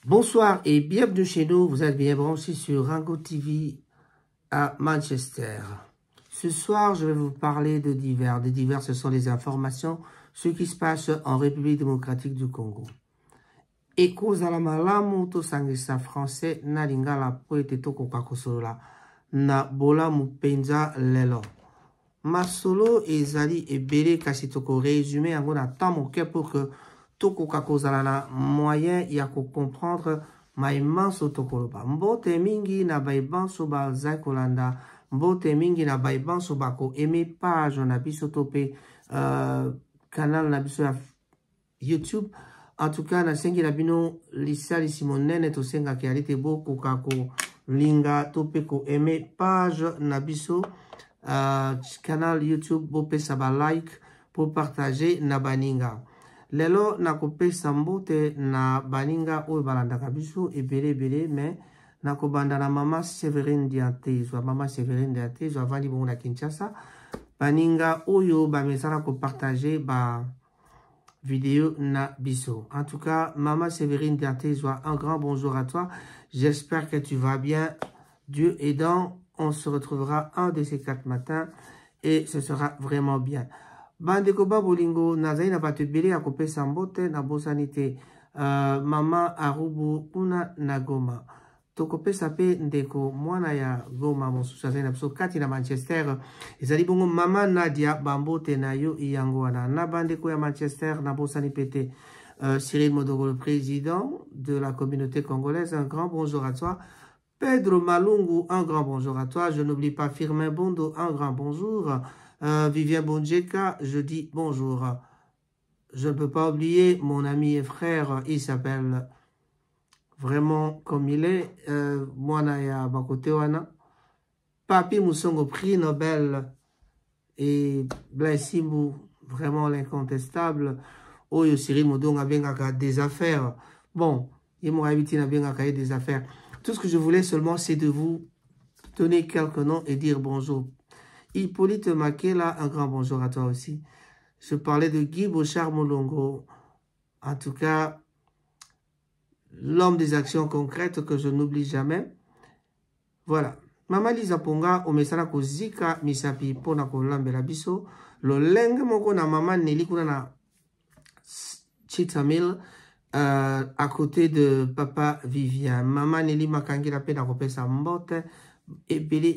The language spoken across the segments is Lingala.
Bonsoir et bienvenue chez nous. Vous êtes bien branchés sur Rango TV à Manchester. Ce soir, je vais vous parler de divers. Des divers, ce sont les informations, ce qui se passe en République démocratique du Congo. Et cause à la malamu to sangisa français na lingala poete toko kakosolola na bola mupenza lelo. Masolo ezali ebele kasi toko résumé yango na temps moke pour que toko kakozala na moyen ya ko comprendre maimanso tokoloba. Mbote mingi na baibanso bazai kolanda, mbote mingi na baibanso bako aimé page na biso tope canal na biso ya YouTube. En tout cas, na sengi na bino lisali simonene to senga ki alite boko kako linga tope ko aimé page na biso canal YouTube bope saba like pour partager na baninga. Lelo na kope sambote na baninga oyo balandaka biso ebele mais na kobanda na mama Sévérine Dianté zwa mama Sévérine Dianté zwa vandi bongo na Kinshasa baninga oyo bamesana ko partager ba vidéo na biso. En tout cas, maman Sévérine Dianté zwa un grand bonjour à toi. J'espère que tu vas bien. Dieu aidant, on se retrouvera un de ces 4 matins et ce sera vraiment bien. Bandeko babolingo nazai na bato ebele ya kopesa mbote na bosanite mama Arubu kuna na Goma. Tokopesa pe ndeko mwana ya Goma mosusu azai na biso kati na Manchester. Ezali bongo mama Nadia bambote na yo iyango wana. Na bandeko ya Manchester na bosani pete Cyril Modogo, le président de la communauté congolaise. Un grand bonjour à toi. Pedro Malungu, un grand bonjour à toi. Je n'oublie pas Firmin Bondo, un grand bonjour. Vivien Bonjeka, je dis bonjour. Je ne peux pas oublier mon ami et frère, il s'appelle vraiment comme il est, Mwanaya Bakotewana. Papi Moussongo, prix Nobel, et Blaise Simbu, vraiment l'incontestable. Oyo Cyril Modonga Bengaka des affaires. Bon, il m'a habité à Bengaka des affaires. Tout ce que je voulais seulement, c'est de vous donner quelques noms et dire bonjour. Hippolyte Makela, un grand bonjour à toi aussi. Je parlais de Guy Bochard Molongo. En tout cas, l'homme des actions concrètes que je n'oublie jamais. Voilà. Mama Lisa Ponga, omesana ko zika misapi pona ko lambela biso. Lo lenge moko na mama Nelly kuna na Chitamil. À côté de papa Vivien. Maman Nelly Makangi la peine à repérer mbote. Ebele.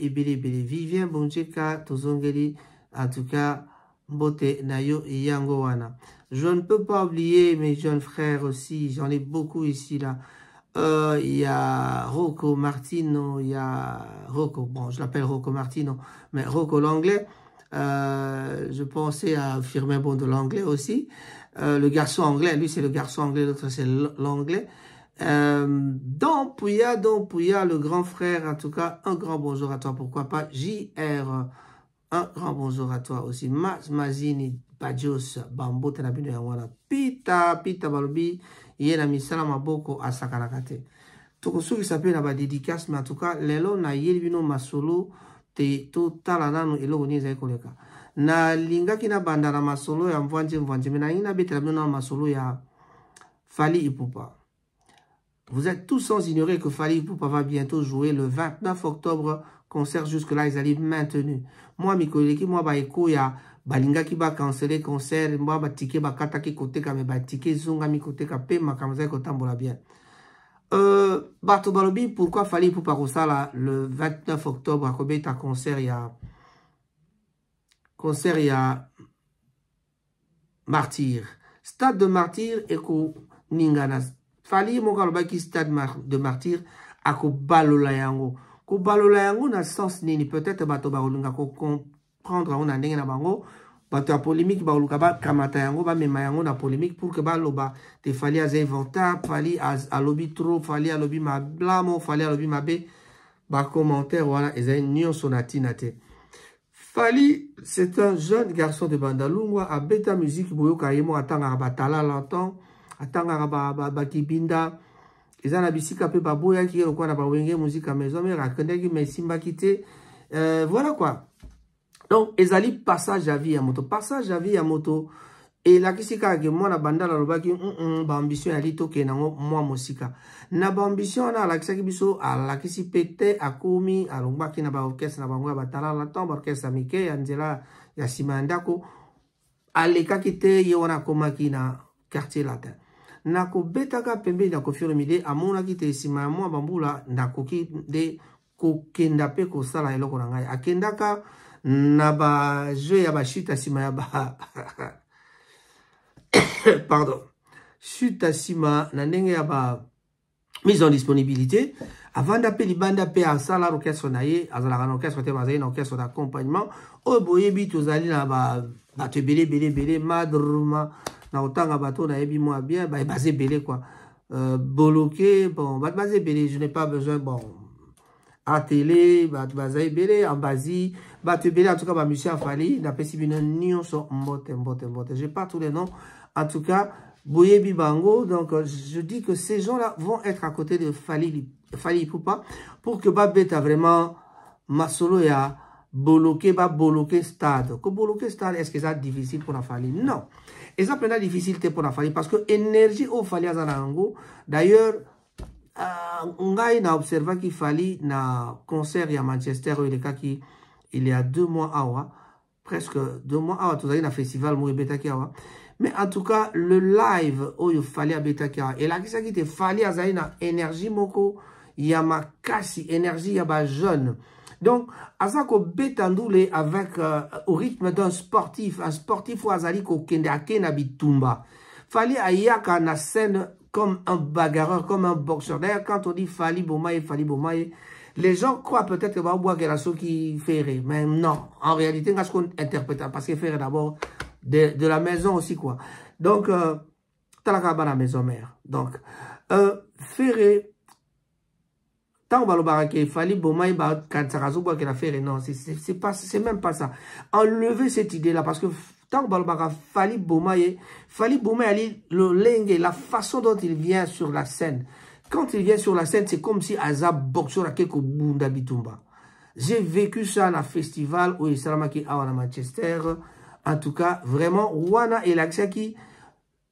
Vivien Bonjeka Tozongeli. En tout cas, mbote nayo yango wana. Je ne peux pas oublier mes jeunes frères aussi. J'en ai beaucoup ici là. Il y a Rocco Martino. Il y a Rocco. Bon, je l'appelle Rocco Martino. Mais Rocco l'anglais. Je pensais à Firmin Bon de l'anglais aussi. Le garçon anglais, lui c'est le garçon anglais, l'autre c'est l'anglais. Don Pouya, le grand frère, en tout cas, un grand bonjour à toi, pourquoi pas. JR, un grand bonjour à toi aussi. Mazini, Bajos, Bambo, Tenabino, Yawana, Pita Balobi, Yena Misala Maboko, Asakanakate. Toko sou qui s'appelle la dédicace, mais en tout cas, lelo na yelvino masolo, te to talanano elo ni zai koleka. Na linga kina banda na masolo ya mvanje mena ina betela na masolo ya Fally Ipupa. Vous êtes tous sans ignorer que Fally Ipupa va bientôt jouer le 29 octobre, concert jusque-là, ils allaient maintenu. Moi, mi koleki, moi, ba eko ya balinga ki ba canceler concert, moi, ba tike ba kataki kote ka me ba tike zunga mi kote ka pe makamza ko tambola bien. Bato Balobi, pourquoi Fally Ipupa kosala le 29 octobre, à Kobeta concert il y a Martyr. Stade de Martyr et ko Ningana. Fally Mokalobaki stade de Martyr à ko balola yango. Ko balola yango na sens nini peut-être bato baolunga ko comprendre on a ndenge na bango. Bato ya polémique baoluka ba kamata yango ba mema yango na polémique pour que ba loba te Fally az inventa, Fally a lobby trop, Fally a lobby ma blamo, Fally a lobby ma be ba commentaire voilà ezay nyon sonatina te. Fally, c'est un jeune garçon de Bandalungwa, à Beta Musique, Boyoka Yemo, Atanga Batala longtemps, Atanga Bakibinda, ils ont bisika pe baboya qui est au coin de Bawenge, musique à maison, mais Rakendegi, mais Simba quitté. Voilà quoi. Donc, Ezali, passage à vie à moto. Passage à vie à moto, Et la kisika ke moi na banda la loba ki ba ambition ya lito ke nango moi mosika. Na ba ambition na la kisaki biso a la kisi pete akomi alongba ki na ba orchestre na bango ba tala la tombe orchestre mike ya nzela ya simandako aleka kite ye wana koma ki na quartier latin. Na ko betaka pembe na ko firmide amona ki te sima moi bambula ndako ki de ko kenda pe ko sala eloko na ngai akendaka na ba jeu ya ba chute sima ya ba pardon, chute à Sima, na ndenge ya ba mise en disponibilité, avant d'appeler banda pe à sala orchestre naie, azala orchestre te bazali na orchestre d'accompagnement, o boyebi tozali na ba te belé madruma na otanga bato na yebi moi bien, ba basé belé quoi. Boloké, bon, ba basé belé, je n'ai pas besoin bon à télé, ba basé belé en basi, ba te belé en tout cas ba musicien Fally, na pesi bino nyonso mbote. J'ai pas tous les noms. En tout cas, Boyebi Bango, donc je dis que ces gens-là vont être à côté de Fally Ipupa pour que Babeta vraiment Masolo ya bloqué stade. Que bloqué stade, est-ce que c'est difficile pour la Fally? Non. Et ça peut être difficile pour la Fally parce que énergie au Fally Azanango. D'ailleurs, on a observé qu'il Fally na concert à Manchester il y a 2 mois presque 2 mois tout à un festival Moubeta Kiawa. Mais en tout cas, le live où il fallait à Betakia, et là, qui était fallait à Zaina, énergie moko, yama kasi, énergie yaba jeune. Donc, Azako Betandoule avec, au rythme d'un sportif, un sportif ou Azali ko kende akena bitumba. Fallait à Yaka na scène comme un bagarreur, comme un boxeur. D'ailleurs, quand on dit Fally Bomaye, les gens croient peut-être que va boire quelque chose qui fait rire. Mais non, en réalité, qu'est-ce qu'on interprète? Parce qu'il fait d'abord de la maison aussi, quoi. Donc, talakaba la maison mère. Donc, Ferré, tant on va le baraquer, Fally Bomaye, quand ça rasout, qu'il a fait, non, c'est même pas ça. Enlever cette idée-là, parce que tant on va le baraquer, Fally Bomaye, le lingue, la façon dont il vient sur la scène. Quand il vient sur la scène, c'est comme si Azab boxeur à quelque bunda bitumba. J'ai vécu ça dans un festival où il s'est remarqué à Manchester. En tout cas, vraiment, Wana et Laksaki,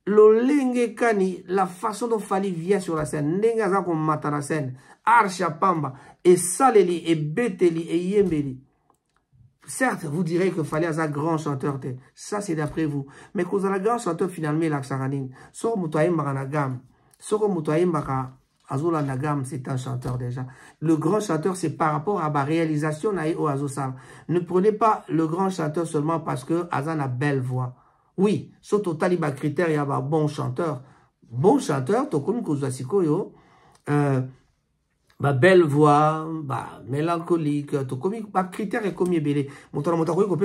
le lingue kani, la façon dont Fally vient sur la scène, nengaza comme mata la scène, Archa Pamba, et Saleli, et Beteli, et Yembeli. Certes, vous direz que Fally a un grand chanteur, ça c'est d'après vous. Mais quand on a un grand chanteur, finalement, Laksaranin, so Moutaïm Baranagam, so Moutaïm Baka, Azula Nagam, c'est un chanteur déjà. Le grand chanteur, c'est par rapport à ma réalisation au Azosal. Ne prenez pas le grand chanteur seulement parce que Azan a belle voix. Oui, ce total, il y a critère, il y a un bon chanteur. Bon chanteur, tu comme Kozasiko, yo, belle voix, mélancolique, tu comme critère est comme belé. Mon temps,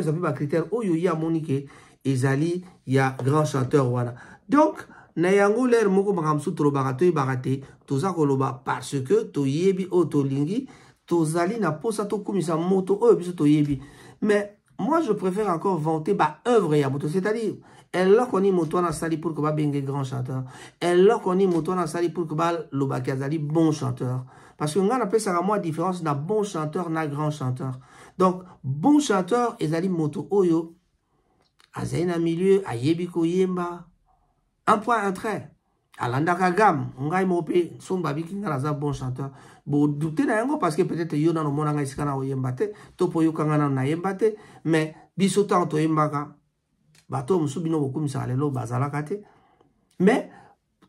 ça fait critère, oh, il y a Monique, Ezali, il y a grand chanteur, voilà. Donc, na yango l'air moko makamsu tro barato barate toza koloba parce que to yebi o to lingi tozali na posa to komisa moto o biso to yebi. Mais moi je préfère encore vanter ba œuvre ya moto, c'est-à-dire elle là koni moto na sali pour que ba bengue grand chanteur, elle là koni moto na sali pour que ba loba kazali bon chanteur, parce que ngana pesa ka moi différence na bon chanteur na grand chanteur. Donc bon chanteur ezali moto oyo azaina milieu ayebi ko yemba. Un point, un trait. Alandaka gam, ngai mope, son babi qui n'a pas bon chanteur. Bon, douter n'a parce que peut-être yo dans le monde ngai sikana o yembate, topo yo kangana na yembate, mais bisotan to yembaka. Bato musubino boku misalelo bazala kate. Mais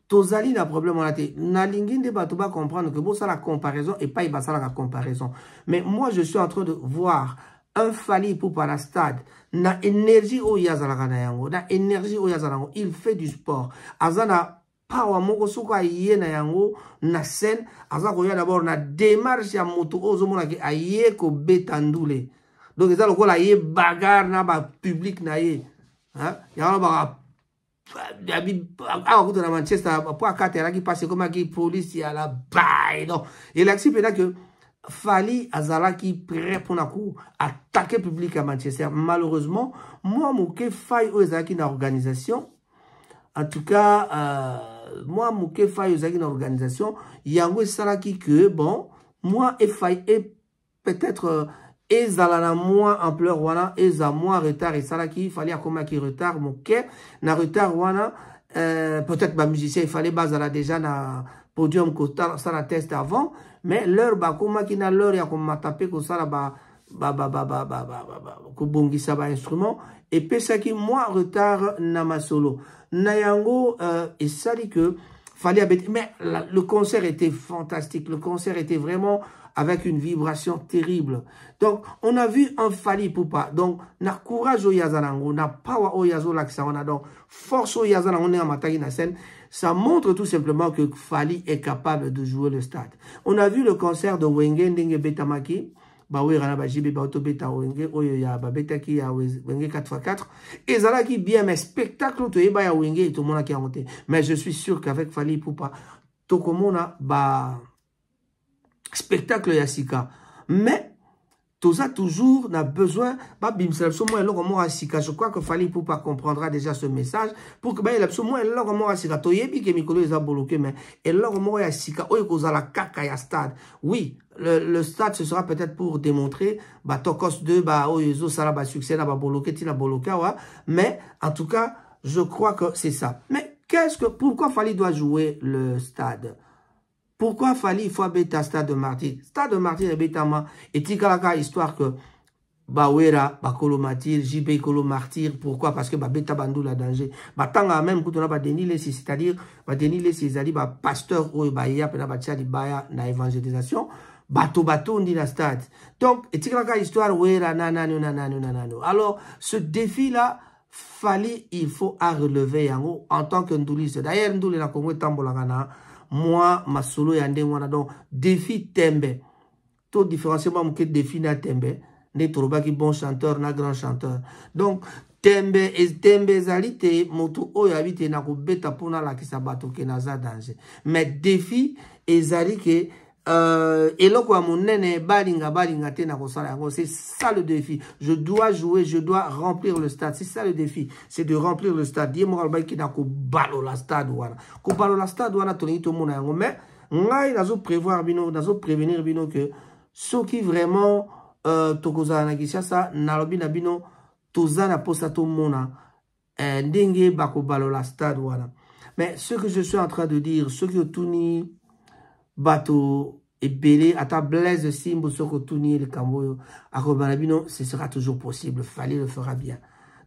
tozali na problème on a été. Na linginde bato ba comprendre que bon ça la comparaison et pas ibasala la comparaison. Mais moi je suis en train de voir un Fally Ipupa la stade. Na énergie o yazalaka na yango, na énergie o yazalango, il fait du sport. Azana power moko suka yé na yango na scène, azako ya d'abord na démarche ya moto ozo mona ki aye ko betandoule. Donc ça lokola yé bagarre na ba public na yé. Hein? Ya ba à Manchester pour akatera qui passe comme qui police ya la baille. Donc il accepte que Fally Azalaki prêt pour attaquer public à Manchester. Malheureusement, moi, je faille aux Azalaki dans l'organisation. En tout cas, moi, je faille aux Azalaki dans l'organisation. Il y a un Salaki que, bon, moi, et peut-être ezala na moins ampleur wana, eza moins retard, et ça là qui, il fallait akoma qui retard, mon quai, na retard wana, peut-être ma musicien, il fallait bazala déjà na podium, ça la test avant, mais l'heure, bah, comment qui n'a l'heure, il y a comme m'a tapé, comme ça là, kubongisa ba instrument et pesa ki moi retard na ma solo na yango et ça dit que fallait mais le concert était fantastique, le concert était vraiment avec une vibration terrible. Donc on a vu un Fally Ipupa, donc na courage o yazanango, na power o yazo laksana, donc force o yazanango na matagi na scène. Ça montre tout simplement que Fally est capable de jouer le stade. On a vu le concert de Wenge Ndenge Betamaki. Bah oui, rana ba jibe ba auto beta wenge oyo ya ba beta ki ya wenge 4x4 et zala ki bien mais spectacle to eba ya wenge et tout le monde qui a monté. Mais je suis sûr qu'avec Fally Ipupa to komona ba spectacle ya sika. Mais tout ça toujours n'a besoin ba bimsel so mo elo mo sika. Je crois que Fally Ipupa comprendra déjà ce message pour que ba il so mo elo mo sika to yebi ke mikolo eza bloqué mais elo mo ya sika oyo kozala kaka ya stade. Oui. Le stade, ce sera peut-être pour démontrer, bah, Tokos 2, bah, Oyezo, ça va succès, là, bah, Boloké, Tina Boloka, ouais. Mais, en tout cas, je crois que c'est ça. Mais, pourquoi Fally doit jouer le stade? Pourquoi Fally, il faut bêta stade de Martyr? Stade de Martyr et bêtama, et Tikalaka, histoire que, bah, Wera, bah, Kolo Martyr, JB Kolo Martyr, pourquoi? Parce que, bah, bêta bandou la danger. Bah, tanga même, quand on a, bah, Denis c'est-à-dire, bah, Denis c'est-à-dire, bah, pasteur, ou, bah, y'a, bah, tchadi, bah, na évangélisation. Bateau, on dit la stade. Donc, et histoire, alors, ce défi-là, Fally, il faut à relever en tant que Ndouli. D'ailleurs, Ndouli, la Congo, Tambolagana, moi, ma solo, yandé, moi, donc, défi Tembe. Tout différenciement, que défi na Tembe. N'est trop qui bon chanteur, na grand chanteur. Donc, Tembe, et Tembe, zalite, moto, o, yabite, na ko beta, pona, la, ki sa bateau, ke naza danger. Mais défi, et zalike, et là, quoi, mon nene, balinga, c'est ça le défi. Je dois jouer, je dois remplir le stade. C'est ça le défi. C'est de remplir le stade. Dis moi, qui n'a qu'au ballon la stade, voilà. Qu'au ballon la stade, voilà, tout le monde. Mais, on a prévoir, bino, on a prévenir, bino, que ceux qui vraiment, tokoza, nagisha, ça, nalobina, bino, toza, na posa, tout le monde, ndenge, bako, ballon la stade, voilà. Mais ce que je suis en train de dire, ceux qui ont tout ni, bateau, et belé, à ta blaise simbo, soko tournier le camboyo, à Kobanabino, ce sera toujours possible. Fally le fera bien.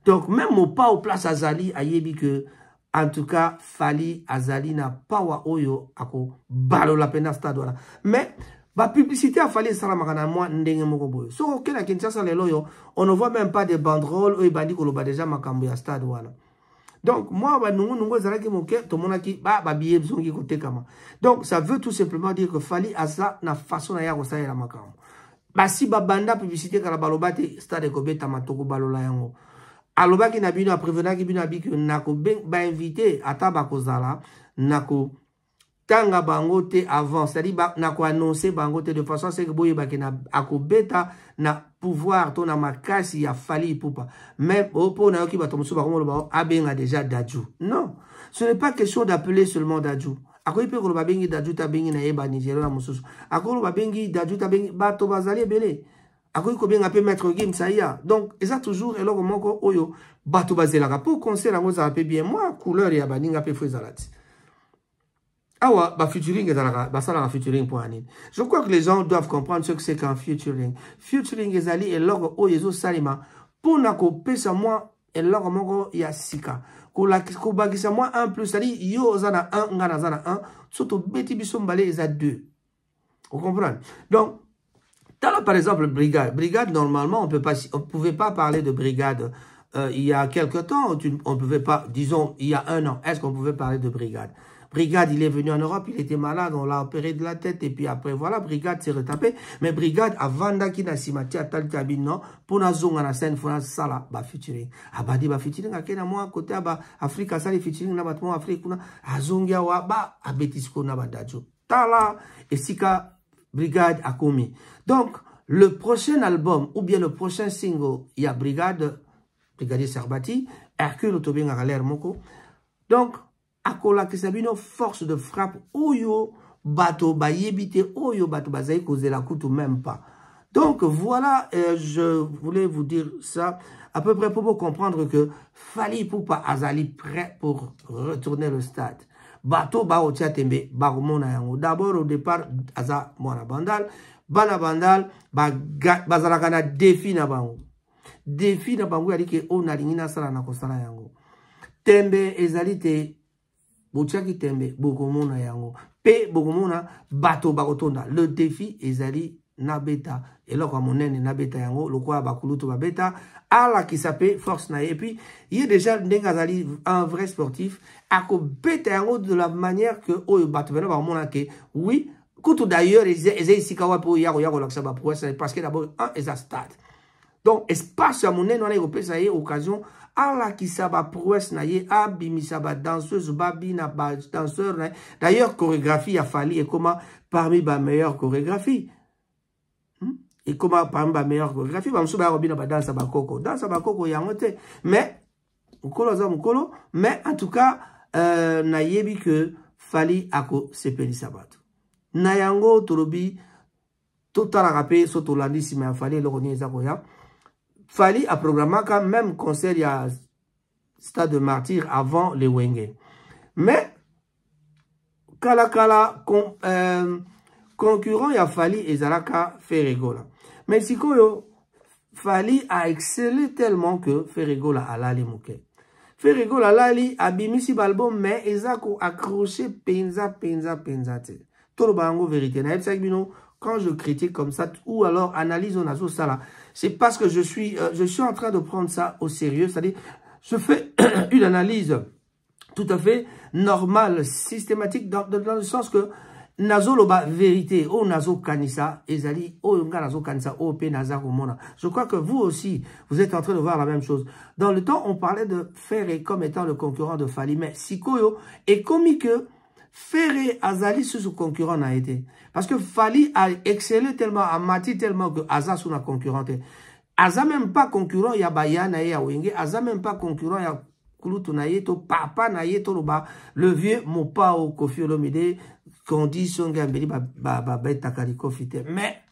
Donc, même au pas au place Azali, à Yebi que, en tout cas, Fally Azali n'a pas wa oyo, à ko balo la pena stade, voilà. Mais, la publicité a Fally Salamagana, moi, ndenge mokoboyo. So, ok, la Kinshasa, les loyo, on ne voit même pas des banderoles, ou bandi koloba déjà makamboya stade, voilà. Donc, moi, donc, ça veut tout simplement dire que Fally a ça, na façon na yako sa la makam. Bah, si banda publicité kala balobate, stade kobeta matoko balola yango. Aloba ki na bino, a prévenant ki bino abiki, nako ba invité, ata bakozala, nako tanga bangote avant, c'est-à-dire nako annoncer bangote de façon à ce que boye baki na akobeta na pouvoir ton amakasi ya Fally Ipupa. Même au na yoki batomusu ba komo abenga déjà Dadju. Non, ce n'est pas question d'appeler seulement Dadju. Akoyi pe ko ba bengi Dadju ta bengi na yeba Nigeria mususu. Akolo ba bengi Dadju ta bengi bato bazali belé. Akoyi ko benga pe Maître Gims Saya. Donc et ça toujours et loko moko oyo bato bazela pour concert ngo za pe bien moi couleur ya baninga pe fezalati. Awa, featuring featuring pour Anine. Je crois que les gens doivent comprendre ce que c'est qu'un featuring. Featuring ezali et logo o yezo salima pour nako pesa moi et logo moko ya sika. Ko bagisa moi 1 plus c'est-à-dire yo zana 1 ngana zana 1 surtout beti biso mbale eza 2. Vous comprenez? Donc par exemple brigade. Brigade normalement on pouvait pas parler de brigade il y a quelque temps, on pouvait pas, disons il y a 1 an, est-ce qu'on pouvait parler de brigade? Brigade, il est venu en Europe, il était malade, on l'a opéré de la tête, et puis après, voilà, Brigade s'est retapé. Mais Brigade, avant d'Akina Simati, à Taltabin, non, pour la zone, à la scène, pour la sala, bah, featuring. Ah, bah, bah, featuring, à Kena, moi, à côté, bah, Afrique, à ça, les featuring, là, bah, Afrique, à Zongia, bah, à Betisco, na, bah, Dadjo. Tala, et Sika, Brigade, a commis. Donc, le prochain album, ou bien le prochain single, il y a Brigade, Brigadier Sarbati, Hercule, Tobin, à Galer, Moko. Donc, akola kisabino force de frappe oyo bato ba yebite oyo bato bazai causer la coupe même pas Donc, voilà, je voulais vous dire ça, à peu près pour vous comprendre que Fally Ipupa azali prêt pour retourner le stade. Bato ba otia tembe, ba romona yango. D'abord, au départ, aza mwana bandal, bana bandal, bazalaka na défi na bango. Défi na bango yali ke o na lingi na sala na kosala yango. Tembe ezali te, botiaki tembe, bokomona yango. Pe bokomona, bato bakotonda. Le défi ezali na beta. Et là, comme on est na beta yango, le quoi bakulutu ba beta, ala qui s'appelle force na. Et puis, il y a déjà Ndengazali, un vrai sportif, à ko beta yango de la manière que, oh, bato bena ba mona ke, oui, koutou d'ailleurs, ils ici kawa po yaro laksa ba prouesse, parce que d'abord, un, ils a stade. Donc, espace à mon nez, on a européen, ça y est, occasion, ala qui s'aba prouesse na ye, abimisa ba danseuse, babi na ba danseur na. D'ailleurs, chorégraphie a Fally et comment, parmi ba meilleure chorégraphie. Et comment parmi ma meilleure chorégraphie, je suis dans sa bakoko. Dans sa bakoko, il y a un côté. Mais, mais en tout cas, na yebi que Fally ako sepeli sabato. Na yango torobi, total rapé, sotolandi si me Fally le roni zakoya. Fally a programmé quand même concert il y a Stade de Martyr avant les Wenge. Mais, kala, concurrent, il y a Fally et Zalaka Ferregola. Mais si Fally a excellé tellement que Ferregola a lali mouke. Ferregola lali a bimisi balbum, mais ils ont accroché penza te. Tout le bango vérité. Quand je critique comme ça, ou alors analyse on a tout ça là, c'est parce que je suis en train de prendre ça au sérieux. C'est-à-dire, je fais une analyse tout à fait normale, systématique, dans le sens que nazo loba vérité, oh nazo kanisa, ezali, oh yonga nazo kanisa, oh pe nazar mona. Je crois que vous aussi, vous êtes en train de voir la même chose. Dans le temps, on parlait de Ferré comme étant le concurrent de Fally, mais Sikoyo est commis que Ferré azali sous son concurrent n'a été. Parce que Fally a excellé tellement, a mati tellement que Aza sous la concurrente. Aza même pas concurrent, ya Baya na ya Wenge, Aza même pas concurrent, ya Kulutu na ye, to papa na ye, to loba, le vieux Mopao Koffi Olomide, qu'on dit son gambeli beta kaliko fite mais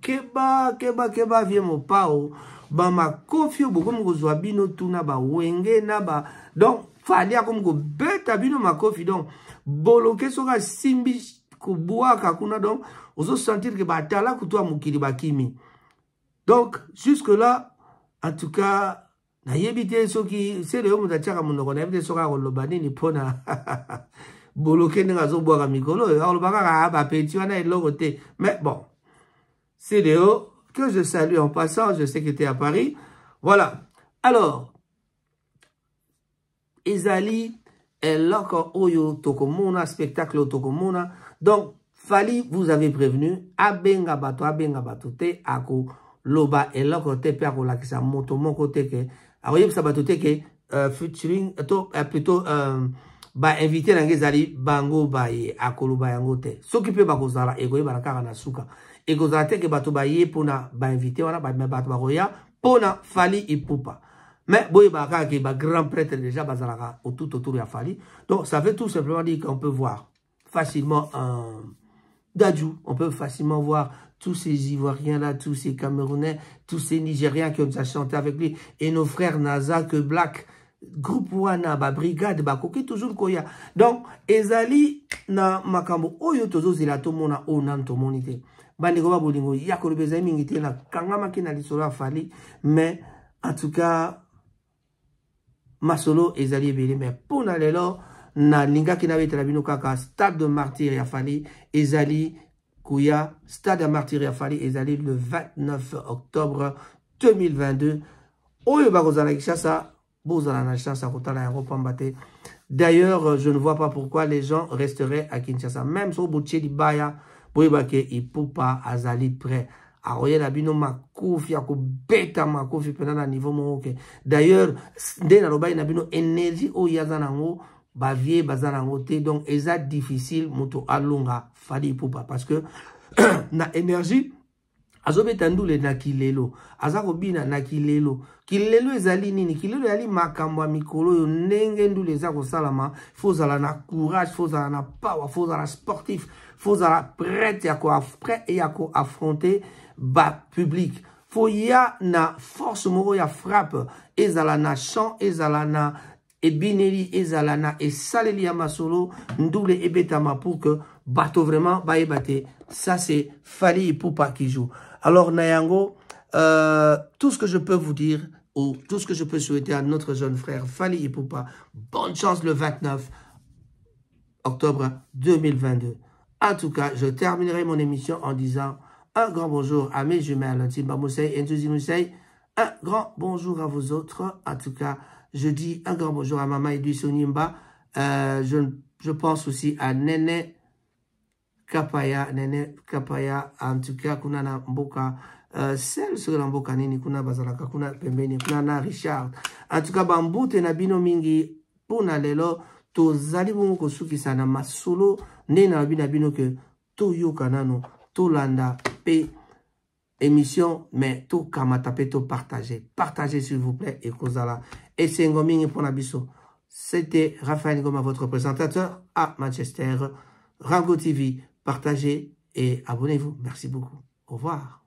keba vie mon pao ba ma Koffi bokom go zwabino tuna ba Wenge na ba donc Fally comme go beta bino ma Koffi donc boloke soka simbi ko boaka kuna donc ozo sentir que ba tala kutwa mukili bakimi donc jusque là en tout cas na yebite soki c'est le homme d'achaka monoko na yebite soka kolobani ni pona boloké n'engazo boire mikolo alors baka ba petit wana elogote mais bon c'est Léo que je salue en passant, je sais qu'il était à Paris, voilà. Alors ezali eloko oyo tokomona spectacle tokomona donc Fally vous avez prévenu abenga bato te ako loba eloko te pe ako lakisa moto moko te ke akoye sa bato te ke featuring plutôt ba invité na ngezali bango baye akoloba yango te soki pe bakozala ekoye balakaka na suka ekozala te ke bato baye pona ba invité wana ba bato bakoya pona Fally Ipupa mais boye bakaka ke ba grand prêtre déjà bazalaka tout autour ya Fally donc ça veut tout simplement dire qu'on peut voir facilement un Dadju, on peut facilement voir tous ces Ivoiriens là, tous ces Camerounais, tous ces Nigériens qui ont déjà chanté avec lui et nos frères Naza que Black groupe wana ba brigade ba koki toujours koya donc ezali na makambo oyo tozo zila to mona onan to monite bande ko ba bolingo ya ko beza mingi te na kangama kina lisolo Fally mais en tout cas masolo ezali belé mais pour na lelo na linga kina betela bino kaka Stade de Martyr ya Fally ezali kuya Stade de Martyr ya Fally ezali le 29 octobre 2022 oyo ba kozala kishasa. D'ailleurs, je ne vois pas pourquoi les gens resteraient à Kinshasa. Même si vous avez Baya, il peut pas azali prêt. Aroye la bino ma Koffi ako beta ma Koffi pendant niveau mon d'ailleurs, dès na na bino énergie o yazanango ba vie bazanango te donc eza difficile moto alunga Fally Ipupa parce que na énergie azobeta ndule na kilelo azakobina na kilelo kilelo ezali nini kilelo yali makambo mikolo yo ndenge ndule eza kosalama faut zala na courage faut zala na power faut zala sportif faut zala prêt ya ko affronter ba public faut ya na force moko ya frappe ezala na chant ezala na ebineli ezala na esaleli ya masolo ndule ebetama pour que bato vraiment baebate ça c'est Fally Ipupa qui joue. Alors Nayango, tout ce que je peux vous dire, ou tout ce que je peux souhaiter à notre jeune frère Fally Ipupa, bonne chance le 29 octobre 2022. En tout cas, je terminerai mon émission en disant un grand bonjour à mes jumelles, Timba Moussaï et Ntuzi Moussaï. Un grand bonjour à vous autres. En tout cas, je dis un grand bonjour à Mama Edouissou Nimba. Je pense aussi à Nene Kapaya, en tout cas, kuna na mboka, celle sur la mboka nini, kuna bazalaka, kuna pembeni, kuna na Richard. En tout cas, bambute na bino mingi, puna lelo, to zali bongo kosuki sana masolo, ne na bino ke, to yoka nano, to landa, pe, émission, mais to kamata pe, to partager. Partagez s'il vous plaît, et kozala. Et c'est ngomingi pour nabiso. C'était Raphaël Ngoma, votre présentateur à Manchester, Rango TV. Partagez et abonnez-vous. Merci beaucoup. Au revoir.